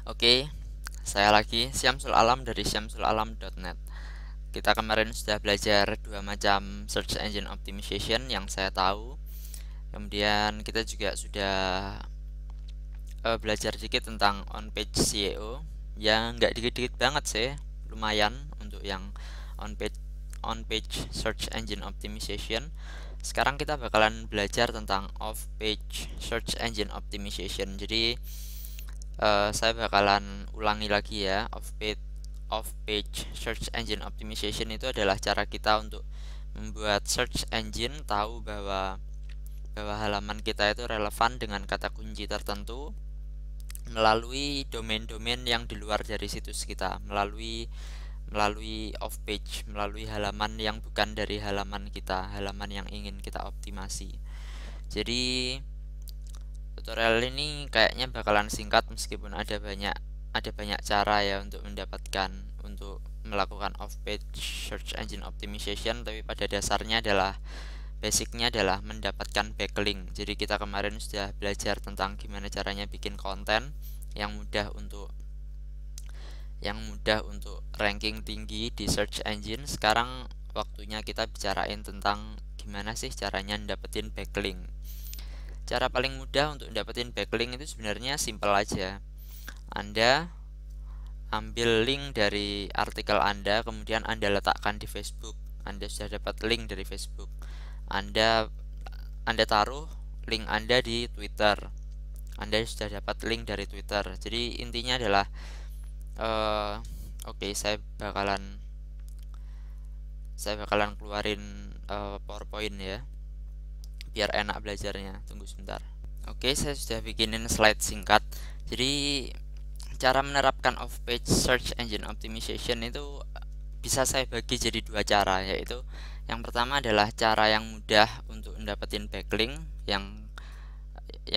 Oke, saya lagi Syamsul Alam dari syamsulalam.net. Kita kemarin sudah belajar dua macam search engine optimization yang saya tahu. Kemudian kita juga sudah belajar sedikit tentang on-page SEO. Yang nggak dikit-dikit banget sih, lumayan untuk yang on-page search engine optimization. Sekarang kita bakalan belajar tentang off-page search engine optimization. Jadi saya bakalan ulangi lagi ya. Off page search engine optimization itu adalah cara kita untuk membuat search engine tahu bahwa halaman kita itu relevan dengan kata kunci tertentu melalui domain-domain yang di luar dari situs kita, melalui off page, melalui halaman yang bukan dari halaman kita, halaman yang ingin kita optimasi. Jadi tutorial ini kayaknya bakalan singkat meskipun ada banyak cara ya untuk melakukan off-page search engine optimization, tapi pada dasarnya basicnya adalah mendapatkan backlink. Jadi kita kemarin sudah belajar tentang gimana caranya bikin konten yang mudah untuk ranking tinggi di search engine. Sekarang waktunya kita bicarain tentang gimana sih caranya dapetin backlink. Cara paling mudah untuk dapetin backlink itu sebenarnya simple aja. Anda ambil link dari artikel Anda, kemudian Anda letakkan di Facebook. Anda sudah dapat link dari Facebook. Anda Anda taruh link Anda di Twitter. Anda sudah dapat link dari Twitter. Jadi intinya adalah oke, saya bakalan keluarin PowerPoint ya, biar enak belajarnya. Tunggu sebentar. Oke, saya sudah bikinin slide singkat. Jadi cara menerapkan off-page search engine optimization itu bisa saya bagi jadi dua cara, yaitu yang pertama adalah cara yang mudah untuk mendapatkan backlink, yang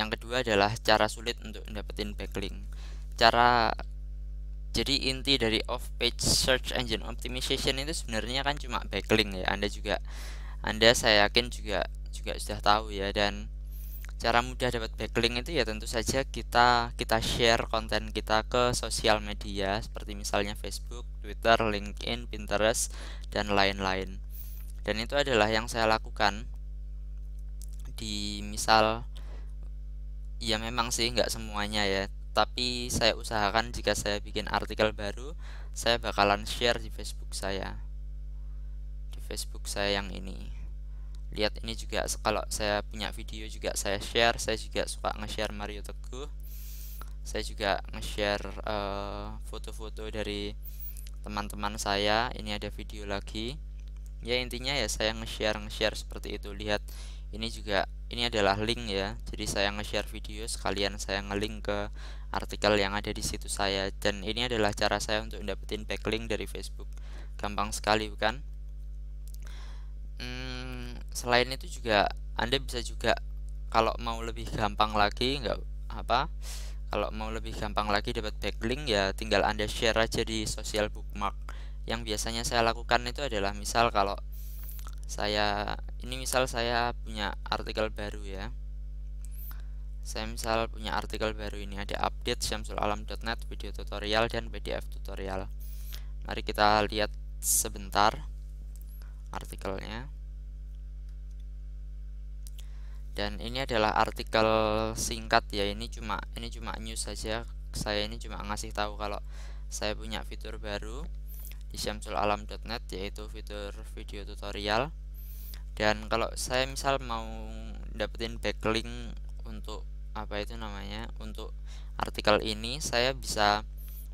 kedua adalah cara sulit untuk mendapatkan backlink. Cara Jadi inti dari off-page search engine optimization itu sebenarnya kan cuma backlink ya. Anda saya yakin juga sudah tahu ya. Dan cara mudah dapat backlink itu ya tentu saja kita share konten kita ke sosial media seperti misalnya Facebook, Twitter, LinkedIn, Pinterest, dan lain-lain. Dan itu adalah yang saya lakukan di misal, ya memang sih nggak semuanya ya, tapi saya usahakan jika saya bikin artikel baru, saya bakalan share di Facebook saya yang ini. Lihat ini juga, kalau saya punya video juga saya share. Saya juga suka nge-share Mario Teguh. Saya juga nge-share foto-foto dari teman-teman saya. Ini ada video lagi. Ya intinya ya saya nge-share seperti itu. Lihat ini adalah link ya. Jadi saya nge-share video sekalian saya nge-link ke artikel yang ada di situs saya. Dan ini adalah cara saya untuk dapetin backlink dari Facebook. Gampang sekali bukan? Selain itu juga Anda bisa juga, kalau mau lebih gampang lagi nggak apa kalau mau lebih gampang lagi dapat backlink, ya tinggal Anda share aja di social bookmark. Yang biasanya saya lakukan itu adalah misal saya punya artikel baru ya. Saya misal punya artikel baru, ini ada update syamsulalam.net video tutorial dan PDF tutorial. Mari kita lihat sebentar artikelnya. Dan ini adalah artikel singkat ya, ini cuma news saja. Saya ini cuma ngasih tahu kalau saya punya fitur baru di syamsulalam.net, yaitu fitur video tutorial. Dan kalau saya misal mau dapetin backlink untuk untuk artikel ini, saya bisa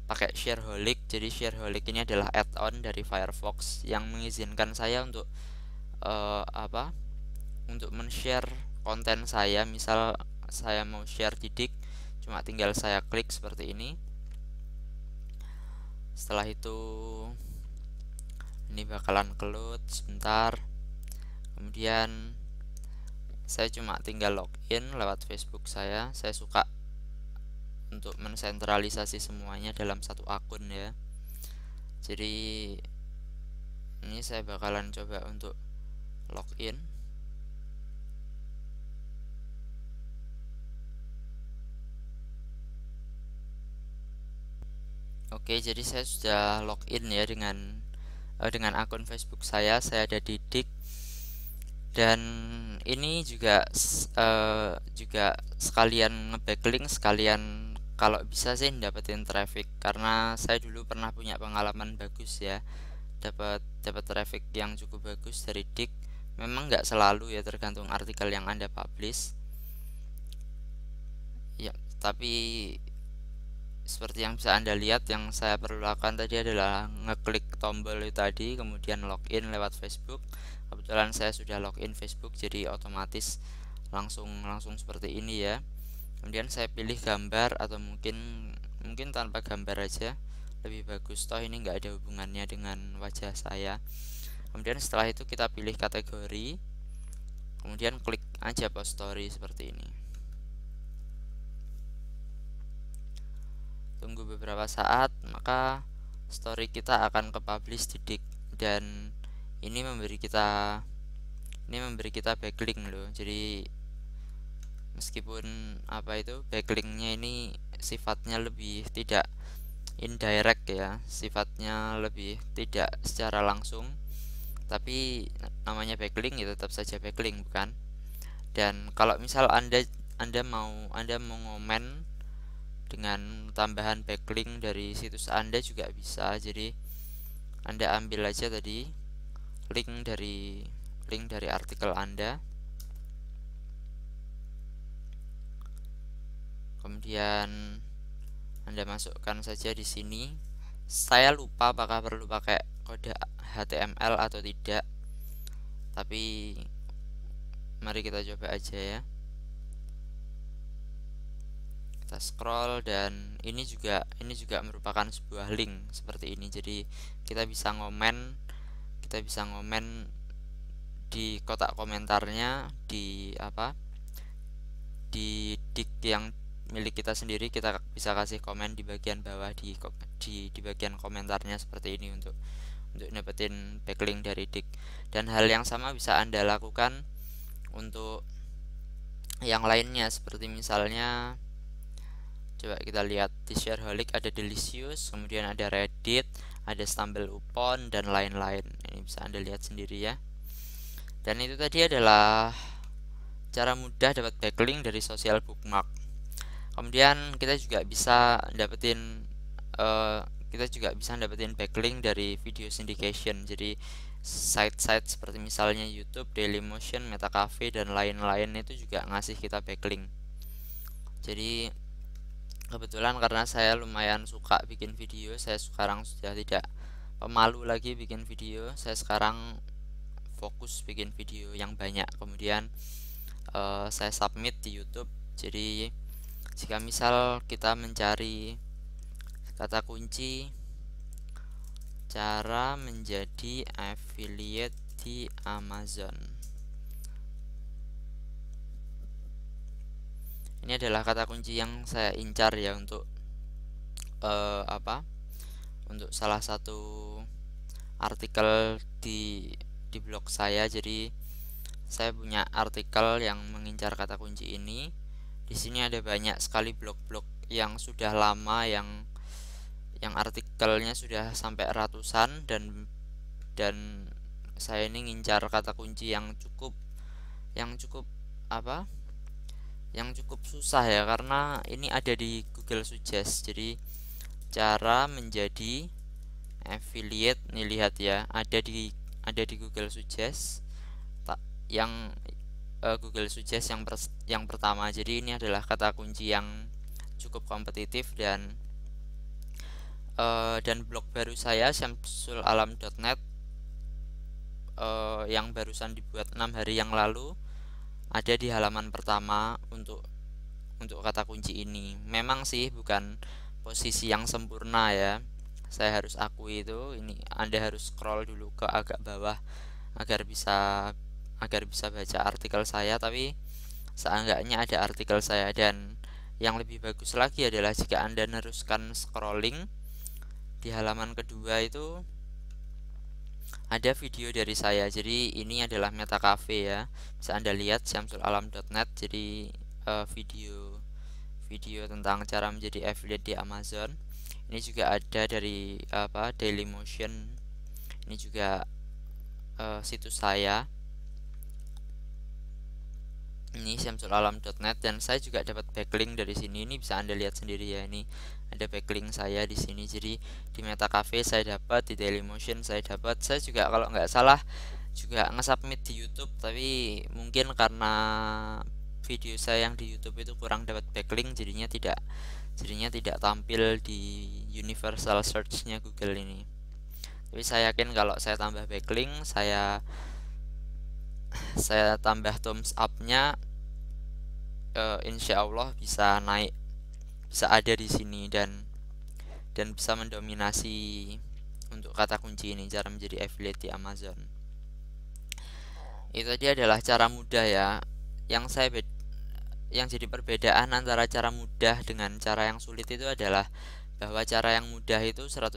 pakai Shareaholic. Jadi Shareaholic ini adalah add-on dari Firefox yang mengizinkan saya untuk men-share konten saya. Misal saya mau share di cuma tinggal saya klik seperti ini. Setelah itu ini bakalan keload sebentar. Kemudian saya cuma tinggal login lewat Facebook saya. Saya suka untuk mensentralisasi semuanya dalam satu akun ya. Jadi ini saya bakalan coba untuk login. Oke, jadi saya sudah login ya dengan akun Facebook saya ada di Dik. Dan ini juga sekalian nge-backlink, sekalian kalau bisa sih dapetin traffic, karena saya dulu pernah punya pengalaman bagus ya, dapat dapat traffic yang cukup bagus dari Dik. Memang nggak selalu ya, tergantung artikel yang Anda publish ya, tapi seperti yang bisa Anda lihat, yang saya perlu lakukan tadi adalah ngeklik tombol itu tadi, kemudian login lewat Facebook. Kebetulan saya sudah login Facebook, jadi otomatis langsung langsung seperti ini ya. Kemudian saya pilih gambar, atau mungkin mungkin tanpa gambar aja lebih bagus, toh ini nggak ada hubungannya dengan wajah saya. Kemudian setelah itu kita pilih kategori, kemudian klik aja post story seperti ini. Tunggu beberapa saat, maka story kita akan ke publish di Dik. Dan ini memberi kita backlink loh. Jadi meskipun backlinknya ini sifatnya lebih tidak indirect ya, sifatnya lebih tidak secara langsung, tapi namanya backlink ya tetap saja backlink, bukan? Dan kalau misal anda mau ngomen dengan tambahan backlink dari situs Anda juga bisa. Jadi Anda ambil aja tadi link dari artikel Anda, kemudian Anda masukkan saja di sini. Saya lupa apakah perlu pakai kode HTML atau tidak, tapi mari kita coba aja ya. Kita scroll, dan ini juga merupakan sebuah link seperti ini. Jadi kita bisa ngomen di kotak komentarnya, di dik yang milik kita sendiri. Kita bisa kasih komen di bagian bawah, di bagian komentarnya seperti ini, untuk dapetin backlink dari dik. Dan hal yang sama bisa Anda lakukan untuk yang lainnya, seperti misalnya coba kita lihat di Shareaholic ada Delicious, kemudian ada Reddit, ada Stumble Upon, dan lain-lain. Ini bisa Anda lihat sendiri ya. Dan itu tadi adalah cara mudah dapat backlink dari social bookmark. Kemudian kita juga bisa dapetin backlink dari video syndication. Jadi site-site seperti misalnya YouTube, Dailymotion, Metacafe, dan lain-lain itu juga ngasih kita backlink. Jadi kebetulan karena saya lumayan suka bikin video, saya sekarang sudah tidak pemalu lagi bikin video. Saya sekarang fokus bikin video yang banyak, kemudian saya submit di YouTube. Jadi jika misal kita mencari kata kunci cara menjadi affiliate di Amazon, ini adalah kata kunci yang saya incar ya untuk untuk salah satu artikel di blog saya. Jadi saya punya artikel yang mengincar kata kunci ini. Di sini ada banyak sekali blog-blog yang sudah lama, yang artikelnya sudah sampai ratusan, dan saya ini ngincar kata kunci yang cukup apa yang cukup susah ya, karena ini ada di Google Suggest. Jadi cara menjadi affiliate, nih lihat ya, ada di Google Suggest, yang Google Suggest yang pertama. Jadi ini adalah kata kunci yang cukup kompetitif, dan blog baru saya syamsulalam.net yang barusan dibuat 6 hari yang lalu ada di halaman pertama untuk kata kunci ini. Memang sih bukan posisi yang sempurna ya, saya harus akui itu. Ini Anda harus scroll dulu ke agak bawah agar bisa baca artikel saya, tapi seenggaknya ada artikel saya. Dan yang lebih bagus lagi adalah jika Anda meneruskan scrolling, di halaman kedua itu ada video dari saya. Jadi ini adalah Metacafe ya, bisa Anda lihat syamsulalam.net. Jadi video tentang cara menjadi affiliate di Amazon. Ini juga ada dari Dailymotion. Ini juga situs saya. Ini syamsulalam.net, dan saya juga dapat backlink dari sini. Ini bisa Anda lihat sendiri ya, ini ada backlink saya di sini. Jadi di Meta Cafe saya dapat, di Dailymotion saya dapat. Saya juga kalau nggak salah juga nge-submit di YouTube, tapi mungkin karena video saya yang di YouTube itu kurang dapat backlink, jadinya tidak tampil di universal search-nya Google ini. Tapi saya yakin kalau saya tambah backlink, saya tambah thumbs up-nya, insya Allah bisa naik, bisa ada di sini, dan bisa mendominasi untuk kata kunci ini, cara menjadi affiliate di Amazon. Itu tadi adalah cara mudah ya. Yang jadi perbedaan antara cara mudah dengan cara yang sulit itu adalah bahwa cara yang mudah itu 100%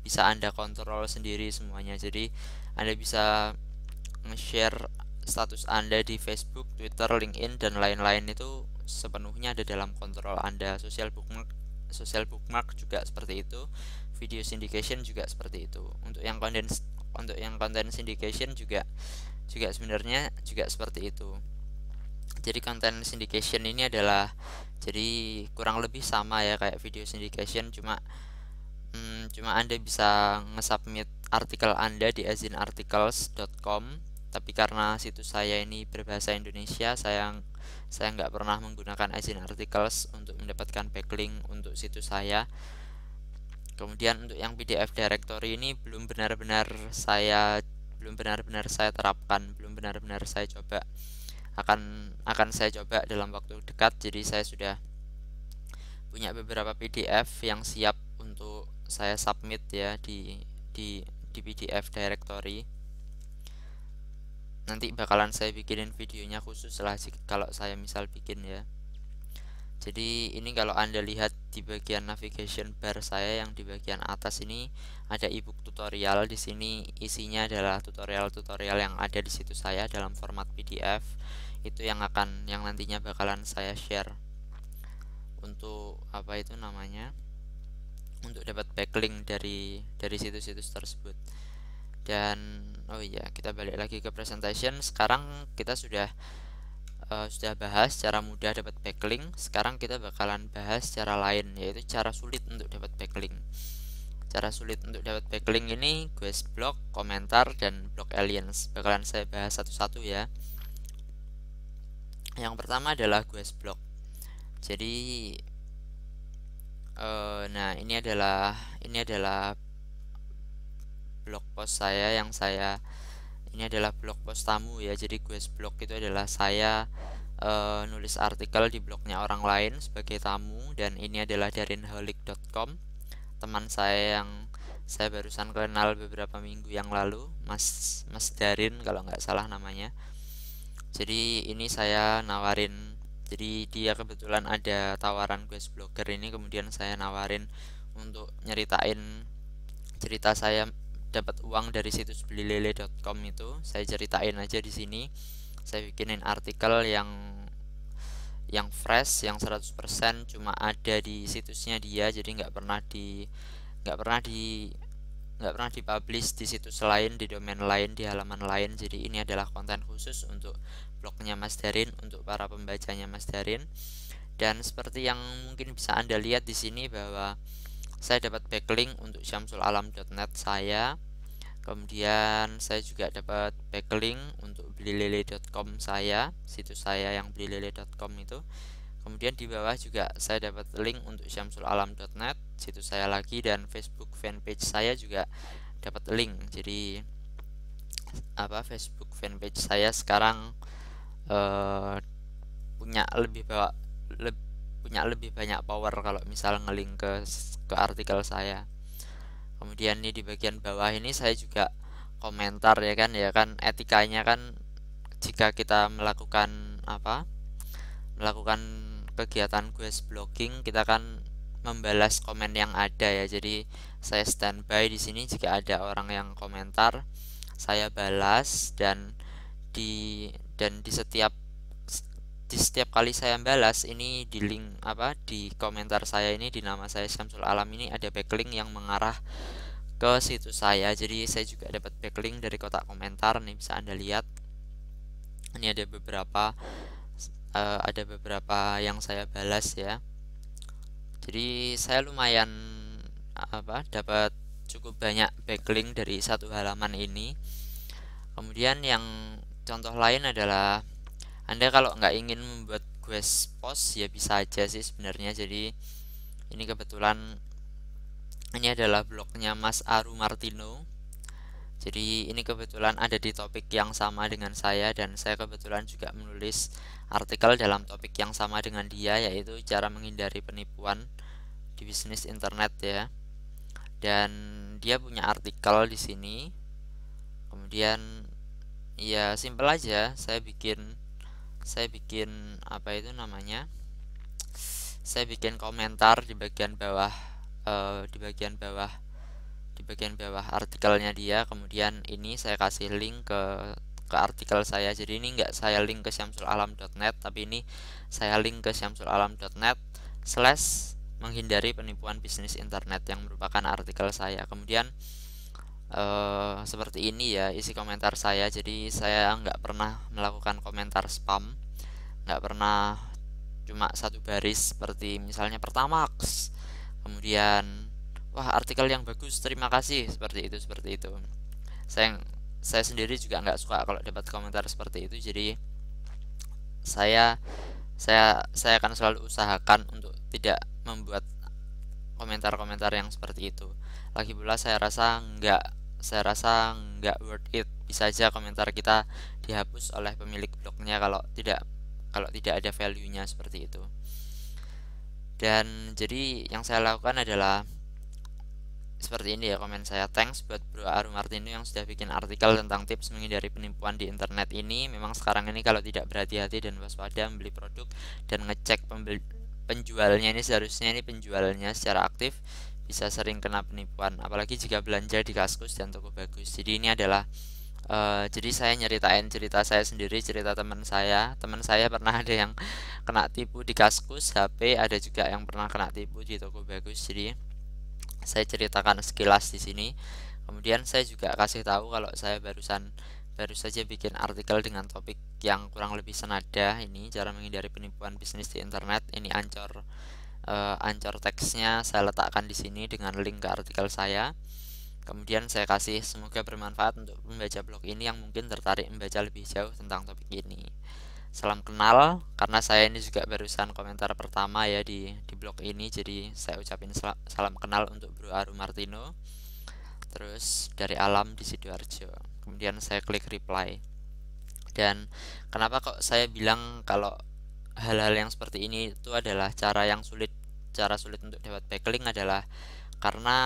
bisa Anda kontrol sendiri semuanya. Jadi Anda bisa nge-share status Anda di Facebook, Twitter, LinkedIn, dan lain-lain itu sepenuhnya ada dalam kontrol Anda. Social bookmark juga seperti itu. Video syndication juga seperti itu. Untuk yang konten syndication juga sebenarnya juga seperti itu. Jadi konten syndication ini adalah jadi kurang lebih sama ya kayak video syndication, cuma Anda bisa nge-submit artikel Anda di azinarticles.com, tapi karena situs saya ini berbahasa Indonesia, saya nggak pernah menggunakan Azin Articles untuk mendapatkan backlink untuk situs saya. Kemudian untuk yang PDF directory ini belum benar-benar saya terapkan, belum benar-benar saya coba. Akan saya coba dalam waktu dekat. Jadi saya sudah punya beberapa PDF yang siap untuk saya submit ya di PDF directory. Nanti bakalan saya bikinin videonya khusus lah kalau saya misal bikin ya. Jadi ini kalau Anda lihat di bagian navigation bar saya yang di bagian atas ini ada ebook tutorial. Di sini isinya adalah tutorial-tutorial yang ada di situs saya dalam format PDF. Itu yang nantinya bakalan saya share untuk untuk dapat backlink dari situs-situs tersebut. Dan oh iya, kita balik lagi ke presentation. Sekarang kita sudah bahas cara mudah dapat backlink. Sekarang kita bakalan bahas cara lain, yaitu cara sulit untuk dapat backlink. Cara sulit untuk dapat backlink ini quest block, komentar, dan block aliens. Bakalan saya bahas satu-satu ya. Yang pertama adalah quest block. Jadi nah ini adalah blog post saya ini adalah blog post tamu ya. Jadi quest blog itu adalah saya nulis artikel di blognya orang lain sebagai tamu, dan ini adalah darinholic.com, teman saya yang saya barusan kenal beberapa minggu yang lalu, Mas Darin kalau nggak salah namanya. Jadi ini saya nawarin, jadi dia kebetulan ada tawaran quest blogger ini, kemudian saya nawarin untuk nyeritain cerita saya dapat uang dari situs belilele.com itu. Saya ceritain aja di sini. Saya bikinin artikel yang fresh, yang 100% cuma ada di situsnya dia, jadi nggak pernah dipublish di situs lain, di domain lain, di halaman lain. Jadi ini adalah konten khusus untuk blognya Mas Darin, untuk para pembacanya Mas Darin. Dan seperti yang mungkin bisa Anda lihat di sini bahwa saya dapat backlink untuk syamsulalam.net saya. Kemudian saya juga dapat backlink untuk belilele.com saya, situs saya yang belilele.com itu. Kemudian di bawah juga saya dapat link untuk syamsulalam.net, situs saya lagi, dan Facebook fanpage saya juga dapat link. Jadi Facebook fanpage saya sekarang punya lebih banyak power kalau misal ngelink ke artikel saya. Kemudian ini di bagian bawah ini saya juga komentar ya kan etikanya kan, jika kita melakukan kegiatan quest blogging, kita kan membalas komen yang ada ya. Jadi saya standby di sini, jika ada orang yang komentar saya balas, dan di setiap di setiap kali saya balas ini di link di komentar saya ini, di nama saya Syamsul Alam ini ada backlink yang mengarah ke situs saya. Jadi saya juga dapat backlink dari kotak komentar nih, bisa Anda lihat. Ini ada beberapa yang saya balas ya. Jadi saya lumayan dapat cukup banyak backlink dari satu halaman ini. Kemudian yang contoh lain adalah Anda kalau nggak ingin membuat guest post ya bisa aja sih sebenarnya. Jadi ini kebetulan ini adalah blognya Mas Aru Martino. Jadi ini kebetulan ada di topik yang sama dengan saya, dan saya kebetulan juga menulis artikel dalam topik yang sama dengan dia, yaitu cara menghindari penipuan di bisnis internet ya. Dan dia punya artikel di sini. Kemudian ya simple aja, saya bikin saya bikin komentar di bagian bawah di bagian bawah artikelnya dia. Kemudian ini saya kasih link ke artikel saya. Jadi ini nggak saya link ke syamsulalam.net, tapi ini saya link ke syamsulalam.net / menghindari penipuan bisnis internet, yang merupakan artikel saya. Kemudian seperti ini ya isi komentar saya. Jadi saya nggak pernah melakukan komentar spam, nggak pernah cuma satu baris seperti misalnya Pertamax, kemudian wah artikel yang bagus, terima kasih, seperti itu. Saya sendiri juga nggak suka kalau dapat komentar seperti itu. Jadi saya saya akan selalu usahakan untuk tidak membuat komentar-komentar yang seperti itu. Lagi pula saya rasa nggak worth it. Bisa aja komentar kita dihapus oleh pemilik blognya kalau tidak ada value-nya seperti itu. Dan jadi yang saya lakukan adalah seperti ini ya komen saya. Thanks buat Bro Aru Martino yang sudah bikin artikel tentang tips menghindari penipuan di internet ini. Memang sekarang ini kalau tidak berhati-hati dan waspada membeli produk dan ngecek penjualnya, ini seharusnya ini penjualnya secara aktif, bisa sering kena penipuan, apalagi jika belanja di Kaskus dan toko bagus. Jadi ini adalah jadi saya nyeritain cerita saya sendiri, cerita teman saya pernah ada yang kena tipu di Kaskus HP, ada juga yang pernah kena tipu di toko bagus. Jadi saya ceritakan sekilas di sini. Kemudian saya juga kasih tahu kalau saya baru saja bikin artikel dengan topik yang kurang lebih senada, ini cara menghindari penipuan bisnis di internet. Ini ancor teksnya saya letakkan di sini dengan link ke artikel saya. Kemudian saya kasih semoga bermanfaat untuk membaca blog ini yang mungkin tertarik membaca lebih jauh tentang topik ini. Salam kenal, karena saya ini juga barusan komentar pertama ya di blog ini, jadi saya ucapin salam kenal untuk Bro Aru Martino. Terus dari Alam di Sidoarjo. Kemudian saya klik reply. Dan kenapa kok saya bilang kalau hal-hal yang seperti ini itu adalah cara sulit untuk dapat backlink, adalah karena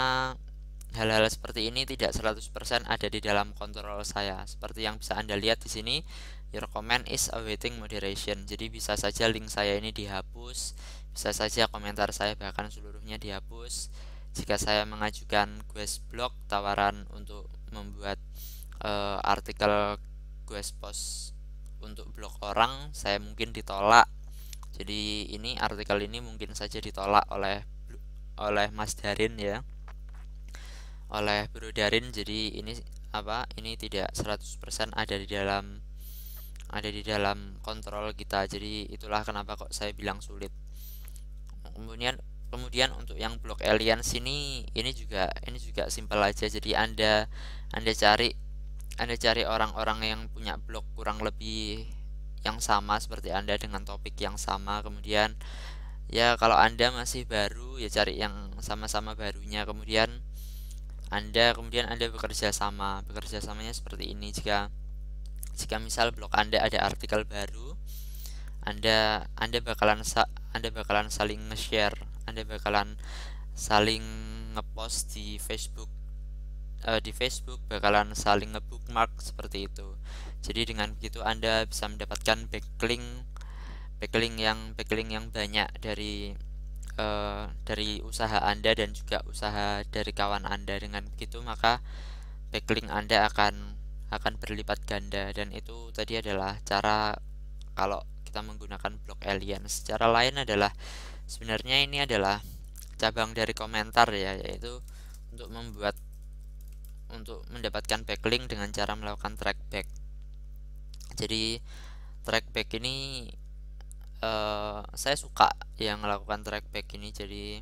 hal-hal seperti ini tidak 100% ada di dalam kontrol saya. Seperti yang bisa Anda lihat di sini, your comment is awaiting moderation. Jadi bisa saja link saya ini dihapus, bisa saja komentar saya bahkan seluruhnya dihapus. Jika saya mengajukan guest blog tawaran untuk membuat artikel guest post untuk blog orang, saya mungkin ditolak. Jadi ini artikel ini mungkin saja ditolak oleh Mas Darin ya, oleh Bro Darin. Jadi ini tidak 100% ada di dalam kontrol kita. Jadi itulah kenapa kok saya bilang sulit. Kemudian untuk yang blog aliens ini juga simpel aja. Jadi Anda cari orang-orang yang punya blog kurang lebih yang sama seperti Anda dengan topik yang sama. Kemudian ya kalau Anda masih baru ya cari yang sama-sama barunya. Kemudian Anda bekerja samanya seperti ini. Jika misal blog Anda ada artikel baru, Anda bakalan saling nge-share, Anda bakalan saling ngepost di Facebook, bakalan saling nge-bookmark seperti itu. Jadi dengan begitu Anda bisa mendapatkan backlink yang banyak dari usaha Anda dan juga usaha dari kawan Anda. Dengan begitu maka backlink Anda akan berlipat ganda. Dan itu tadi adalah cara kalau kita menggunakan blok alien. Secara lain adalah sebenarnya ini adalah cabang dari komentar ya, yaitu untuk mendapatkan backlink dengan cara melakukan trackback. Jadi trackback ini saya suka yang melakukan trackback ini, jadi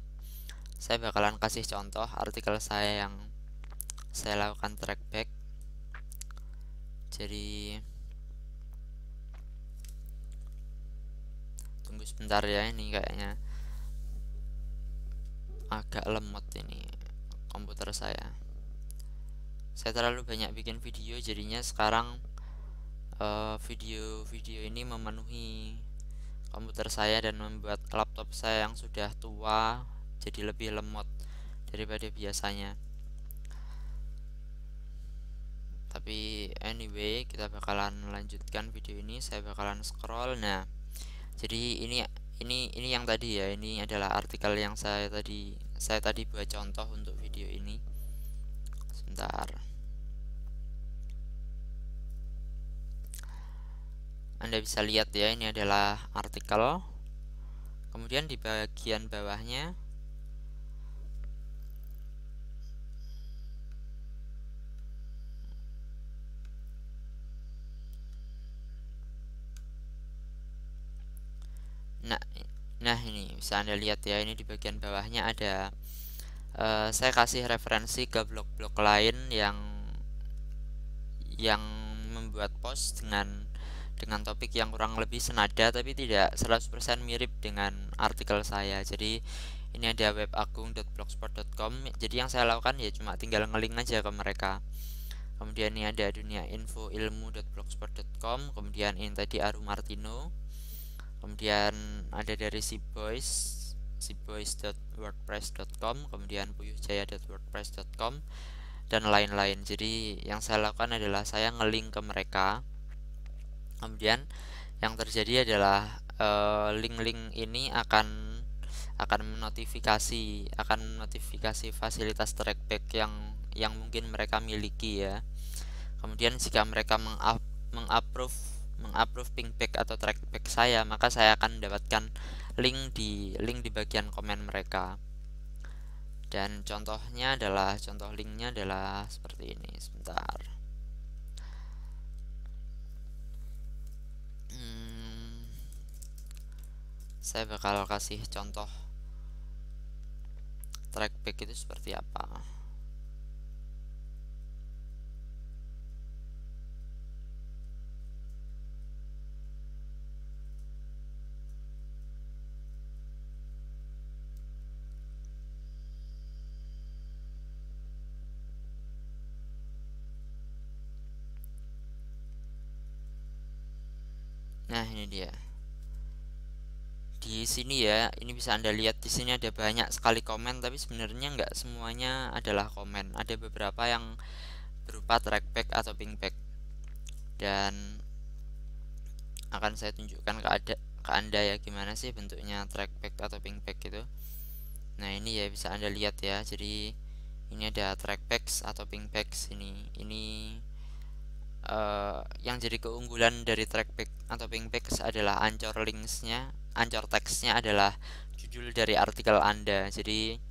saya bakalan kasih contoh artikel saya yang saya lakukan trackback. Jadi tunggu sebentar ya, ini kayaknya agak lemot ini komputer saya terlalu banyak bikin video, jadinya sekarang video-video ini memenuhi komputer saya dan membuat laptop saya yang sudah tua jadi lebih lemot daripada biasanya. Tapi anyway, kita bakalan melanjutkan video ini. Saya bakalan scroll. Nah, jadi ini yang tadi ya, ini adalah artikel yang saya tadi buat contoh untuk video ini. Sebentar. Anda bisa lihat ya, ini adalah artikel. Kemudian di bagian bawahnya Nah, ini bisa Anda lihat ya, ini di bagian bawahnya ada saya kasih referensi ke blog-blog lain yang membuat post dengan topik yang kurang lebih senada tapi tidak 100% mirip dengan artikel saya. Jadi ini ada webagung.blogspot.com. Jadi yang saya lakukan ya cuma tinggal ngelink aja ke mereka. Kemudian ini ada duniainfoilmu.blogspot.com. Kemudian ini tadi Aru Martino. Kemudian ada dari siboys.wordpress.com, kemudian puyuhjaya.wordpress.com, dan lain-lain. Jadi yang saya lakukan adalah saya ngelink ke mereka. Kemudian yang terjadi adalah link-link ini akan menotifikasi fasilitas trackback yang mungkin mereka miliki ya. Kemudian jika mereka mengapprove pingback atau trackback saya, maka saya akan mendapatkan link di bagian komen mereka. Dan contoh linknya adalah seperti ini. Sebentar. Saya bakal kasih contoh trackback itu seperti apa. Nah, ini dia. Di sini ya, ini bisa Anda lihat di sini ada banyak sekali komen, tapi sebenarnya nggak semuanya adalah komen. Ada beberapa yang berupa trackback atau pingback. Dan akan saya tunjukkan ke Anda ya gimana sih bentuknya trackback atau pingback itu. Nah, ini ya bisa Anda lihat ya. Jadi ini ada trackbacks atau pingbacks ini. Yang jadi keunggulan dari trackback atau pingbacks adalah anchor teksnya adalah judul dari artikel Anda. Jadi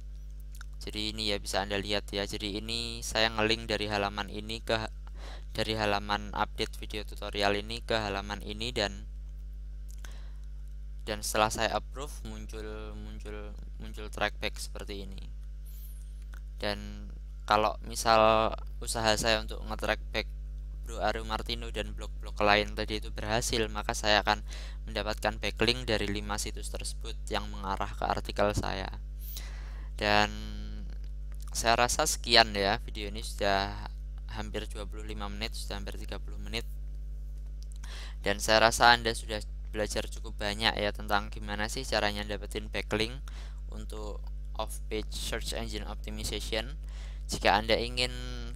ini ya bisa Anda lihat ya. Jadi ini saya ngelink dari halaman ini dari halaman update video tutorial ini ke halaman ini, dan setelah saya approve muncul trackback seperti ini. Dan kalau misal usaha saya untuk nge-trackback Aru Martino dan blog-blog lain tadi itu berhasil, maka saya akan mendapatkan backlink dari 5 situs tersebut yang mengarah ke artikel saya. Dan saya rasa sekian ya, video ini sudah hampir 25 menit, sudah hampir 30 menit. Dan saya rasa Anda sudah belajar cukup banyak ya tentang gimana sih caranya dapetin backlink untuk off-page search engine optimization. Jika Anda ingin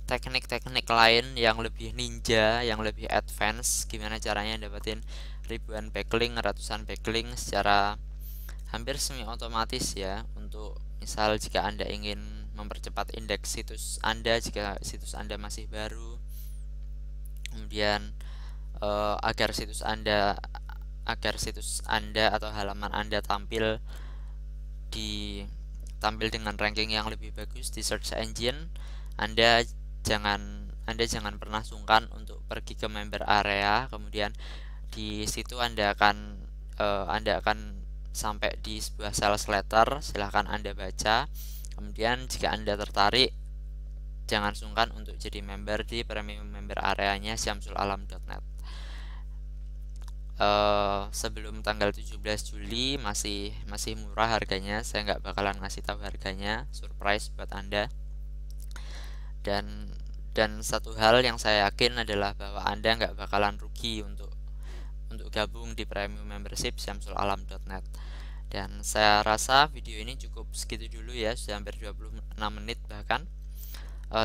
teknik-teknik lain yang lebih ninja, yang lebih advance, gimana caranya dapetin ribuan backlink, ratusan backlink secara hampir semi otomatis ya, untuk misal jika Anda ingin mempercepat indeks situs Anda jika situs Anda masih baru, kemudian agar situs Anda agar situs Anda atau halaman Anda tampil dengan ranking yang lebih bagus di search engine, Anda jangan pernah sungkan untuk pergi ke member area. Kemudian di situ Anda akan sampai di sebuah sales letter, silahkan Anda baca. Kemudian jika Anda tertarik, jangan sungkan untuk jadi member di premium member areanya syamsulalam.net. Sebelum tanggal 17 Juli masih murah harganya. Saya nggak bakalan ngasih tahu harganya, surprise buat Anda. Dan satu hal yang saya yakin adalah bahwa Anda nggak bakalan rugi untuk gabung di premium membership syamsulalam.net. Dan saya rasa video ini cukup segitu dulu ya, sudah hampir 26 menit bahkan.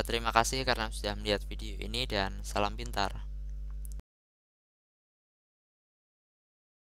Terima kasih karena sudah melihat video ini dan salam pintar.